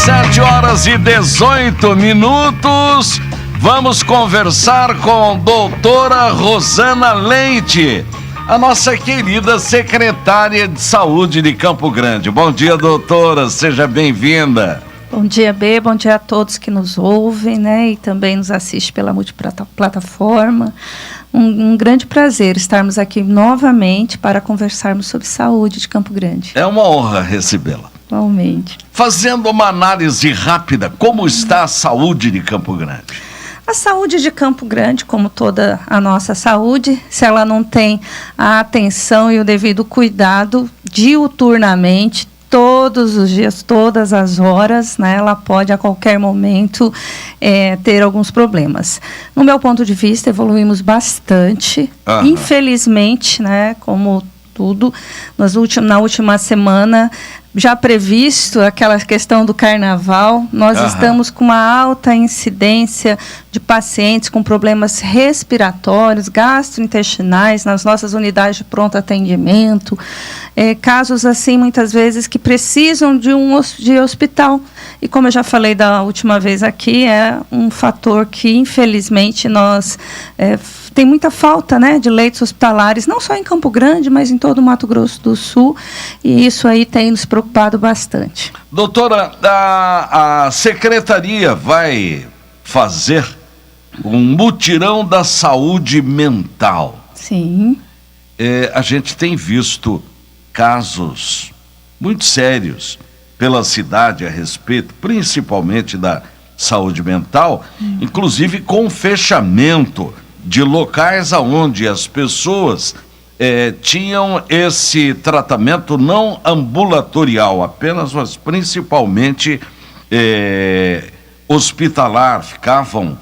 7h18. Vamos conversar com doutora Rosana Leite, a nossa querida secretária de Saúde de Campo Grande. Bom dia, doutora, seja bem-vinda. Bom dia, B, bom dia a todos que nos ouvem, né, e também nos assistem pela multiplataforma. Um grande prazer estarmos aqui novamente para conversarmos sobre saúde de Campo Grande. É uma honra recebê-la. Igualmente. Fazendo uma análise rápida, como está a saúde de Campo Grande? A saúde de Campo Grande, como toda a nossa saúde, se ela não tem a atenção e o devido cuidado diuturnamente, todos os dias, todas as horas, né, ela pode a qualquer momento ter alguns problemas. No meu ponto de vista, evoluímos bastante. Infelizmente, né, como tudo, na última semana, já previsto aquela questão do carnaval, nós estamos com uma alta incidência de pacientes com problemas respiratórios, gastrointestinais, nas nossas unidades de pronto atendimento, casos assim, muitas vezes, que precisam de hospital. E como eu já falei da última vez aqui, é um fator que, infelizmente, nós... tem muita falta, né, de leitos hospitalares, não só em Campo Grande, mas em todo o Mato Grosso do Sul, e isso aí tem nos preocupado bastante. Doutora, a secretaria vai fazer um mutirão da saúde mental. Sim. A gente tem visto casos muito sérios pela cidade a respeito, principalmente da saúde mental, inclusive com fechamento de locais onde as pessoas tinham esse tratamento não ambulatorial apenas, mas principalmente hospitalar, ficavam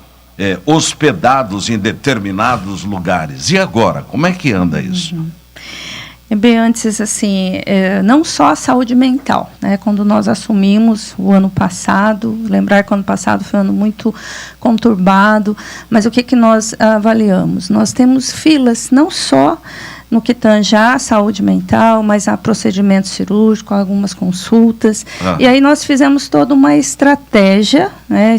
hospedados em determinados lugares. E agora, como é que anda isso? Bem, antes, assim, não só a saúde mental, né? Quando nós assumimos o ano passado, lembrar que o ano passado foi um ano muito conturbado, mas o que nós avaliamos? Nós temos filas, não só no que tange a saúde mental, mas a procedimento cirúrgico, algumas consultas. E aí nós fizemos toda uma estratégia, né,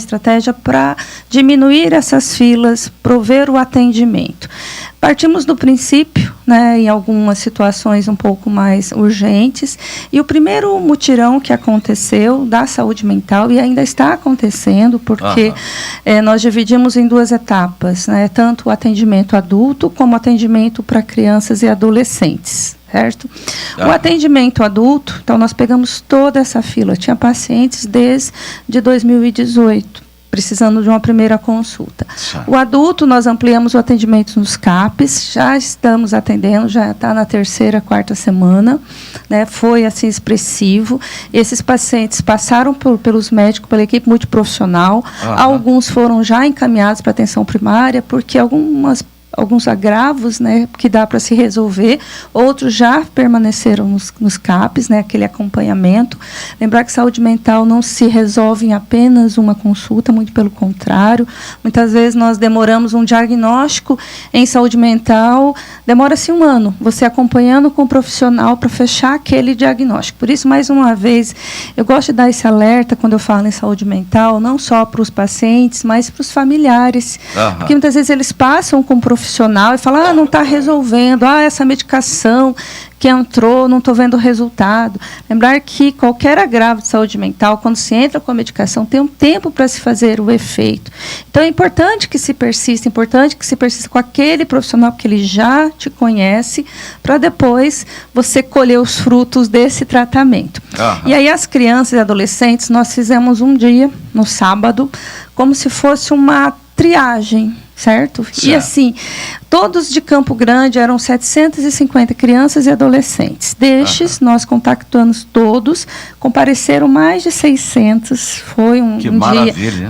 para diminuir essas filas, prover o atendimento. Partimos do princípio, né, em algumas situações um pouco mais urgentes, e o primeiro mutirão que aconteceu da saúde mental, e ainda está acontecendo, porque nós dividimos em duas etapas, né, tanto o atendimento adulto como o atendimento para crianças e adolescentes. Certo? O atendimento adulto, então nós pegamos toda essa fila, tinha pacientes desde 2018, precisando de uma primeira consulta. O adulto, nós ampliamos o atendimento nos CAPs, já estamos atendendo, já está na 3ª, 4ª semana, né, foi assim expressivo. Esses pacientes passaram pelos médicos, pela equipe multiprofissional, alguns foram já encaminhados para atenção primária, porque alguns agravos, né, que dá para se resolver, outros já permaneceram nos CAPs, né, aquele acompanhamento. Lembrar que saúde mental não se resolve em apenas uma consulta, muito pelo contrário. Muitas vezes nós demoramos um diagnóstico em saúde mental, demora-se 1 ano, você acompanhando com o profissional para fechar aquele diagnóstico. Por isso, mais uma vez, eu gosto de dar esse alerta quando eu falo em saúde mental, não só para os pacientes, mas para os familiares, porque muitas vezes eles passam com o profissional e fala, não está resolvendo, essa medicação que entrou, não estou vendo o resultado. Lembrar que qualquer agravo de saúde mental, quando se entra com a medicação, tem um tempo para se fazer o efeito. Então, é importante que se persista com aquele profissional, porque ele já te conhece, para depois você colher os frutos desse tratamento. E aí, as crianças e adolescentes, nós fizemos um dia, no sábado, como se fosse uma triagem, certo? E assim, todos de Campo Grande, eram 750 crianças e adolescentes. Destes, nós contactamos todos, compareceram mais de 600, foi um dia...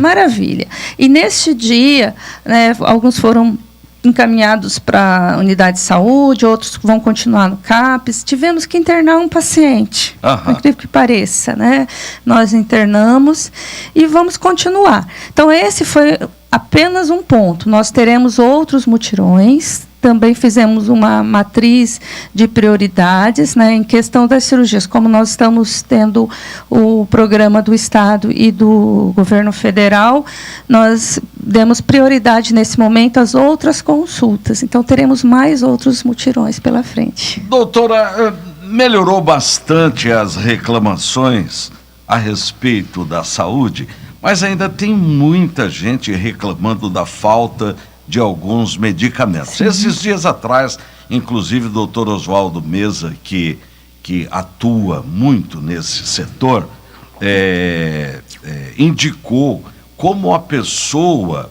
Maravilha. E neste dia, né, alguns foram encaminhados para a unidade de saúde, outros vão continuar no CAPS. Tivemos que internar um paciente, por incrível que pareça, né? Nós internamos e vamos continuar. Então, esse foi apenas um ponto. Nós teremos outros mutirões, também fizemos uma matriz de prioridades, né, em questão das cirurgias. Como nós estamos tendo o programa do Estado e do governo federal, nós demos prioridade nesse momento às outras consultas. Então, teremos mais outros mutirões pela frente. Doutora, melhorou bastante as reclamações a respeito da saúde, mas ainda tem muita gente reclamando da falta de alguns medicamentos. Sim. Esses dias atrás, inclusive o doutor Oswaldo Meza, que atua muito nesse setor, indicou como a pessoa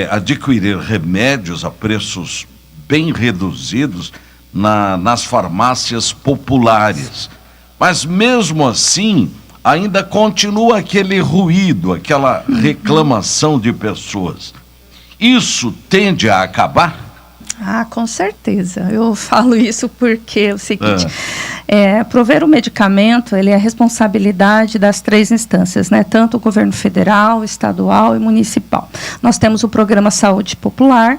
adquirir remédios a preços bem reduzidos nas farmácias populares. Mas mesmo assim, ainda continua aquele ruído, aquela reclamação de pessoas. Isso tende a acabar? Com certeza. Eu falo isso porque é o seguinte, prover o medicamento, ele é a responsabilidade das 3 instâncias, né? Tanto o governo federal, estadual e municipal. Nós temos o programa Saúde Popular,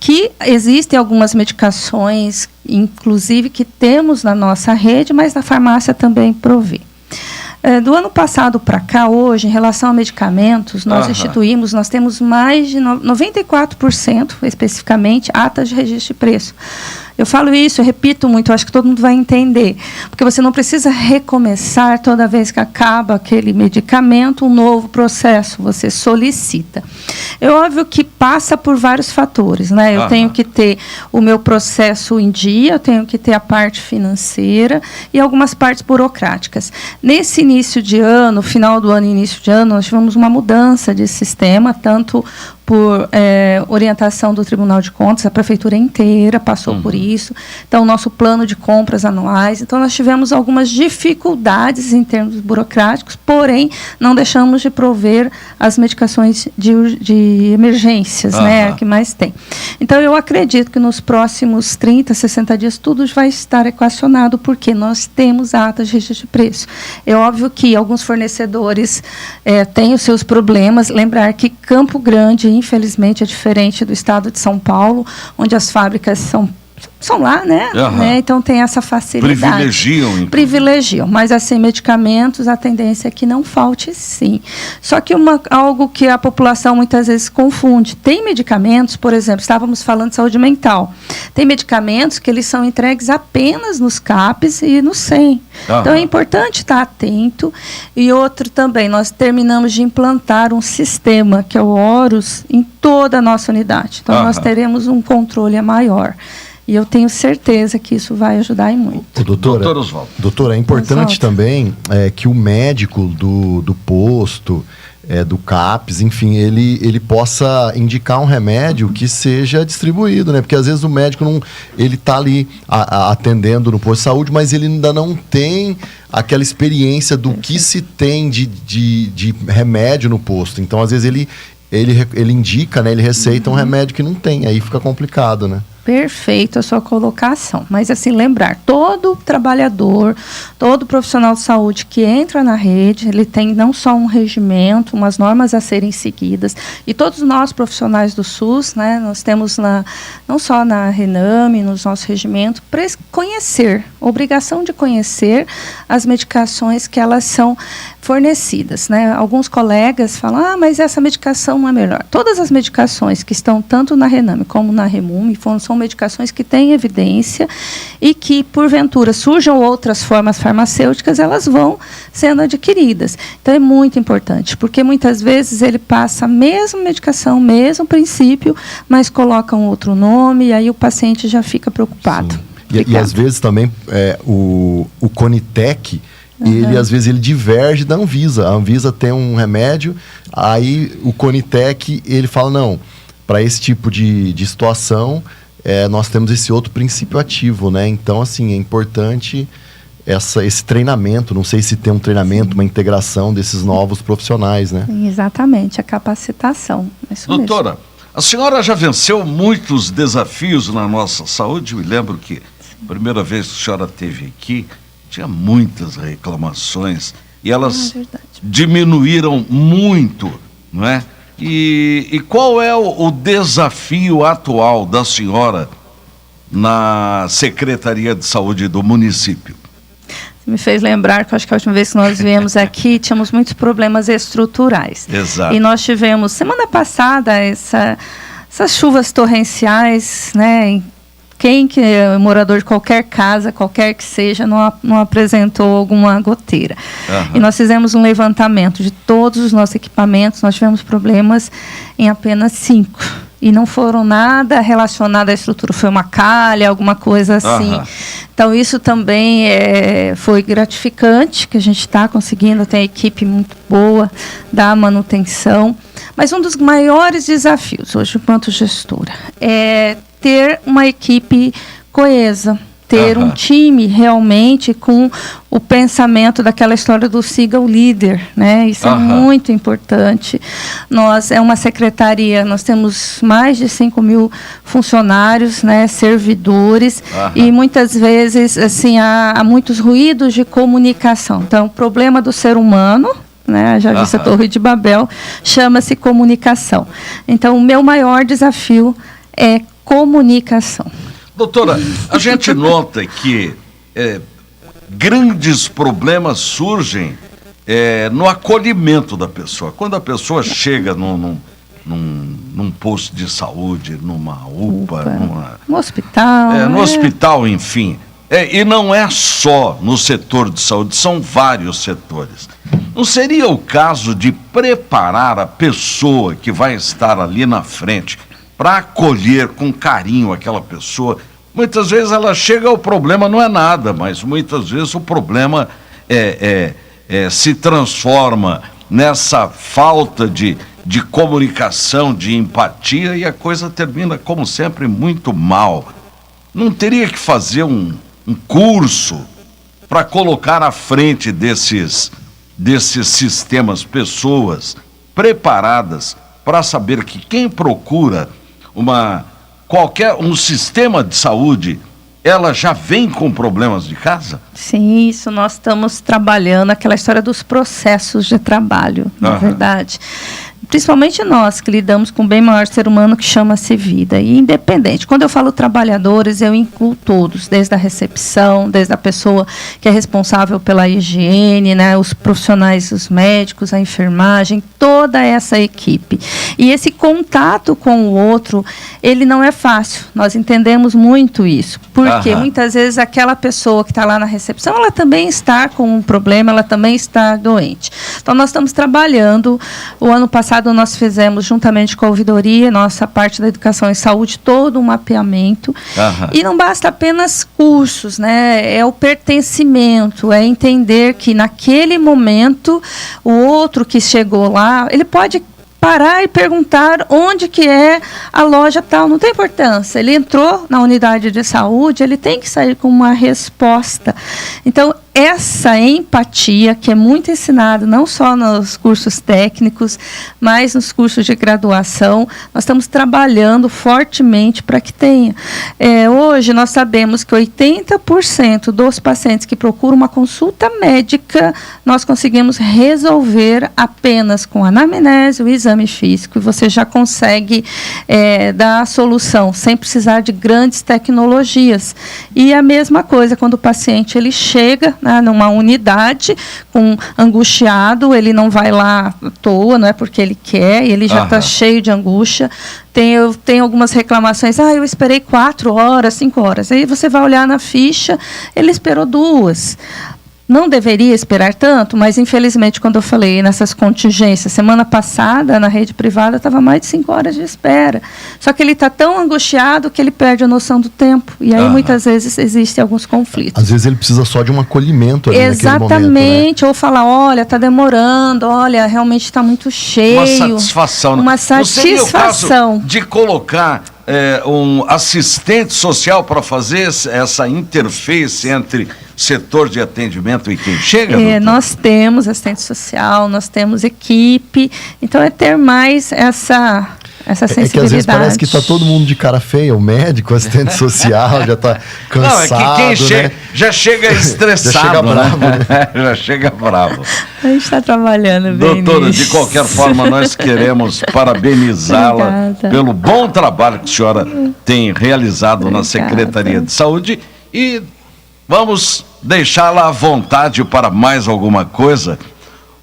que existem algumas medicações, inclusive, que temos na nossa rede, mas a farmácia também provê. Do ano passado para cá, hoje, em relação a medicamentos, nós temos mais de 94%, especificamente, atas de registro de preço. Eu falo isso, eu repito muito, eu acho que todo mundo vai entender, porque você não precisa recomeçar toda vez que acaba aquele medicamento, um novo processo, você solicita. É óbvio que passa por vários fatores, né? Eu tenho que ter o meu processo em dia, eu tenho que ter a parte financeira e algumas partes burocráticas. Nesse início de ano, final do ano e início de ano, nós tivemos uma mudança de sistema, tanto por orientação do Tribunal de Contas, a prefeitura inteira passou por isso. Então, o nosso plano de compras anuais. Então, nós tivemos algumas dificuldades em termos burocráticos, porém, não deixamos de prover as medicações de emergências, né, que mais tem. Então, eu acredito que nos próximos 30, 60 dias, tudo vai estar equacionado, porque nós temos atas de registro de preço. É óbvio que alguns fornecedores têm os seus problemas. Lembrar que Campo Grande, infelizmente, é diferente do estado de São Paulo, onde as fábricas são lá, né? Então tem essa facilidade. Privilegiam, mas assim, medicamentos, a tendência é que não falte, sim. Só que algo que a população muitas vezes confunde. Tem medicamentos, por exemplo, estávamos falando de saúde mental. Tem medicamentos que eles são entregues apenas nos CAPs e no SEM. Então é importante estar atento. E outro também, nós terminamos de implantar um sistema, que é o Horus, em toda a nossa unidade. Então nós teremos um controle maior. E eu tenho certeza que isso vai ajudar e muito. Doutora, é importante também que o médico do posto, do CAPS, enfim, ele possa indicar um remédio que seja distribuído, né? Porque às vezes o médico ele está ali atendendo no posto de saúde, mas ele ainda não tem aquela experiência do que se tem de remédio no posto. Então, às vezes, ele indica, né? Ele receita um remédio que não tem, aí fica complicado, né? Perfeito a sua colocação. Mas, assim, lembrar, todo trabalhador, todo profissional de saúde que entra na rede, ele tem não só um regimento, umas normas a serem seguidas, e todos nós profissionais do SUS, né, nós temos não só na Rename, nos nossos regimentos, para conhecer, obrigação de conhecer as medicações que elas são fornecidas, né? Alguns colegas falam, mas essa medicação não é melhor. Todas as medicações que estão tanto na Rename como na Remume são medicações que têm evidência e que, porventura, surjam outras formas farmacêuticas, elas vão sendo adquiridas. Então, é muito importante, porque muitas vezes ele passa a mesma medicação, mesmo princípio, mas coloca um outro nome e aí o paciente já fica preocupado. E às vezes também o Conitec, ele às vezes ele diverge da Anvisa. A Anvisa tem um remédio, aí o Conitec ele fala, não, para esse tipo de situação, nós temos esse outro princípio ativo, né? Então, assim, é importante esse treinamento, não sei se tem um treinamento, uma integração desses novos profissionais, né? Sim, exatamente, a capacitação. Isso Doutora, mesmo. A senhora já venceu muitos desafios na nossa saúde. Eu me lembro que a primeira vez que a senhora esteve aqui, tinha muitas reclamações e elas diminuíram muito, não é? E qual é o desafio atual da senhora na Secretaria de Saúde do município? Me fez lembrar que acho que a última vez que nós viemos aqui, tínhamos muitos problemas estruturais. Exato. E nós tivemos, semana passada, essas chuvas torrenciais, né? Quem que é morador de qualquer casa, qualquer que seja, não apresentou alguma goteira. Uhum. E nós fizemos um levantamento de todos os nossos equipamentos, nós tivemos problemas em apenas 5. E não foram nada relacionado à estrutura, foi uma calha, alguma coisa assim. Uhum. Então, isso também foi gratificante, que a gente está conseguindo, tem uma equipe muito boa da manutenção. Mas um dos maiores desafios hoje, enquanto gestora, é ter uma equipe coesa, ter um time realmente com o pensamento daquela história do siga o líder, né? Isso é muito importante. É uma secretaria, nós temos mais de 5 mil funcionários, né, servidores, e muitas vezes assim, há muitos ruídos de comunicação. Então, o problema do ser humano, né, já disse a Torre de Babel, chama-se comunicação. Então, o meu maior desafio é comunicação. Doutora, a gente nota que grandes problemas surgem no acolhimento da pessoa. Quando a pessoa chega num posto de saúde, numa UPA, no hospital. No hospital, enfim. E não é só no setor de saúde, são vários setores. Não seria o caso de preparar a pessoa que vai estar ali na frente para acolher com carinho aquela pessoa? Muitas vezes ela chega, o problema não é nada, mas muitas vezes o problema se transforma nessa falta de comunicação, de empatia, e a coisa termina, como sempre, muito mal. Não teria que fazer um curso para colocar à frente desses sistemas pessoas preparadas para saber que quem procura um sistema de saúde, ela já vem com problemas de casa? Sim, isso nós estamos trabalhando, aquela história dos processos de trabalho, na verdade. Principalmente nós, que lidamos com o bem maior ser humano, que chama-se vida. E independente, quando eu falo trabalhadores, eu incluo todos, desde a recepção, desde a pessoa que é responsável pela higiene, né, os profissionais, os médicos, a enfermagem, toda essa equipe. E esse contato com o outro, ele não é fácil, nós entendemos muito isso. Porque muitas vezes aquela pessoa que está lá na recepção, ela também está com um problema, ela também está doente. Então, nós estamos trabalhando. O ano passado nós fizemos, juntamente com a ouvidoria, nossa parte da educação e saúde, todo um mapeamento. E não basta apenas cursos, né? É o pertencimento, é entender que naquele momento o outro que chegou lá, ele pode parar e perguntar onde que é a loja tal, não tem importância. Ele entrou na unidade de saúde, ele tem que sair com uma resposta. Então, essa empatia, que é muito ensinada, não só nos cursos técnicos, mas nos cursos de graduação, nós estamos trabalhando fortemente para que tenha. Hoje, nós sabemos que 80% dos pacientes que procuram uma consulta médica, nós conseguimos resolver apenas com anamnese, o exame físico, e você já consegue dar a solução, sem precisar de grandes tecnologias. E a mesma coisa, quando o paciente ele chega numa unidade angustiado, ele não vai lá à toa, não é porque ele quer, ele já está cheio de angústia. Tem algumas reclamações, eu esperei 4 horas, 5 horas. Aí você vai olhar na ficha, ele esperou 2. Não deveria esperar tanto, mas infelizmente, quando eu falei nessas contingências, semana passada, na rede privada, estava mais de 5 horas de espera. Só que ele está tão angustiado que ele perde a noção do tempo. E aí, muitas vezes, existem alguns conflitos. Às vezes ele precisa só de um acolhimento ali naquele momento, né? Ou falar, olha, está demorando, olha, realmente está muito cheio. Uma satisfação. Uma satisfação. Não seria o caso de colocar um assistente social para fazer essa interface entre setor de atendimento e quem chega? Nós temos assistente social, nós temos equipe, então é ter mais essa essa sensibilidade. É que às vezes parece que está todo mundo de cara feia, o médico, o assistente social, já está cansado. Não, é que quem chega, já chega estressado. Já chega bravo, né? Já chega bravo. A gente está trabalhando bem Doutora, nisso. de qualquer forma, nós queremos parabenizá-la pelo bom trabalho que a senhora tem realizado na Secretaria de Saúde e vamos deixá-la à vontade para mais alguma coisa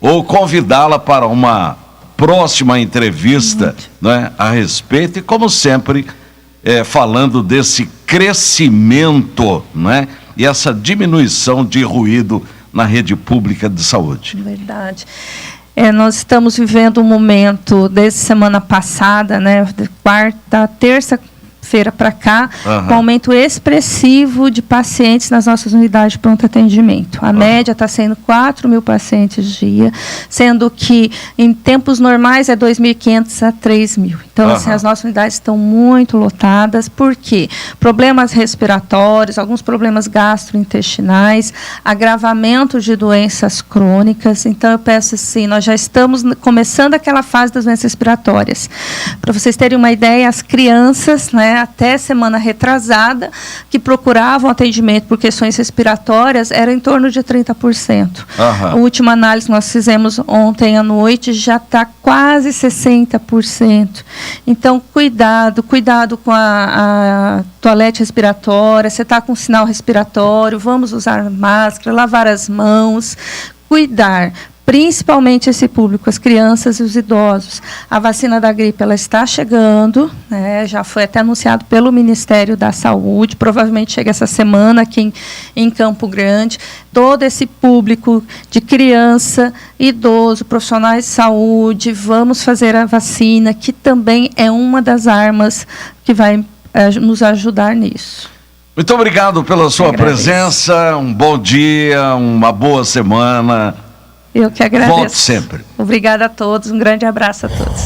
ou convidá-la para uma próxima entrevista, né, a respeito e, como sempre, falando desse crescimento, né, e essa diminuição de ruído na rede pública de saúde. Verdade. Nós estamos vivendo um momento, desde semana passada, né, de quarta, terça-feira para cá, com aumento expressivo de pacientes nas nossas unidades de pronto atendimento. A média está sendo 4.000 pacientes dia, sendo que em tempos normais é 2.500 a 3.000. Então, assim, as nossas unidades estão muito lotadas. Por quê? Problemas respiratórios, alguns problemas gastrointestinais, agravamento de doenças crônicas. Então, eu peço assim, nós já estamos começando aquela fase das doenças respiratórias. Para vocês terem uma ideia, as crianças, né, até semana retrasada, que procuravam atendimento por questões respiratórias, era em torno de 30%. A última análise que nós fizemos ontem à noite já está quase 60%. Então, cuidado com a toalete respiratória, você está com sinal respiratório, vamos usar máscara, lavar as mãos, cuidar. Principalmente esse público, as crianças e os idosos. A vacina da gripe, ela está chegando, né, já foi até anunciado pelo Ministério da Saúde, provavelmente chega essa semana aqui em Campo Grande. Todo esse público de criança, idoso, profissionais de saúde, vamos fazer a vacina, que também é uma das armas que vai nos ajudar nisso. Muito obrigado pela sua presença, um bom dia, uma boa semana. Eu que agradeço. Volte sempre. Obrigada a todos, um grande abraço a todos.